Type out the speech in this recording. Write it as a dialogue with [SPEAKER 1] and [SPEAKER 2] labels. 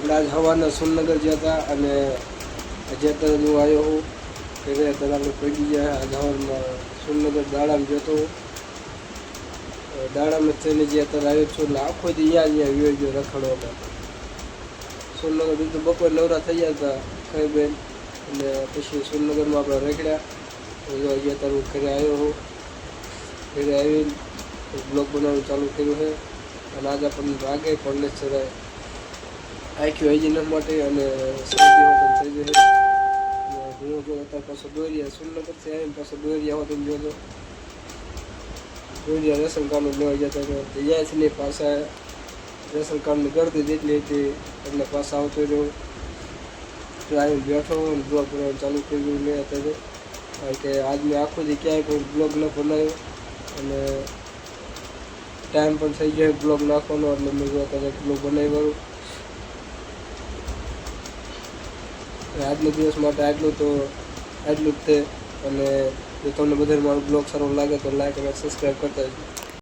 [SPEAKER 1] આપણે આજ સવારના સુરનગર ગયા હતા અને અત્યારે હું આવ્યો હું ત્યારે અત્યારે આપણે પડી ગયા આજ સવારમાં સુરનગર દાડામાં જતો દાડામાં થઈને જે અત્યારે આવ્યો છું એટલે આખો દી અહીંયા વ્યો ગયો રખડવામાં. સુરનગર બીજું બપોર નવરા થઈ ગયા હતા ખાઈ બેન અને પછી સુરનગરમાં આપણે રખડ્યા. હજી અત્યારે હું ઘરે આવ્યો હું. ઘરે આવીને બ્લોગ બનાવવાનું ચાલુ કર્યું છે અને આજે આપણને વાગે પણ ચડાય આખી હાઇજીન માટે અને શરદી હોટલ થઈ ગઈ છે. હું જો અત્યારે પાછો દોરિયા સુરનગરથી આવીને પાછો દોરિયા હોટલ ગયો હતો. દોરિયા રેશન કાર્ડનું લેવા ગયા હતા ત્યાંથી નહીં પાછા રેશન કાર્ડની ગરદી જેટલી હતી એટલે પાછા આવતો રહ્યો. તો આવીને બેઠો અને બ્લોગ બનાવવાનું ચાલુ કર્યું મેં અત્યારે કારણ કે આજ મેં આખો દી ક્યાંય કોઈ બ્લોગ ન બનાવ્યો અને ટાઈમ પણ થઈ ગયો બ્લોગ નાખવાનો એટલે મેં જો અત્યારે બ્લોગ બનાવ્યો. આજના દિવસ માટે આટલું જ તે અને જો તમને બધાને મારો બ્લોગ સારો લાગે તો લાઈક અને સબસ્ક્રાઈબ કરતા જ.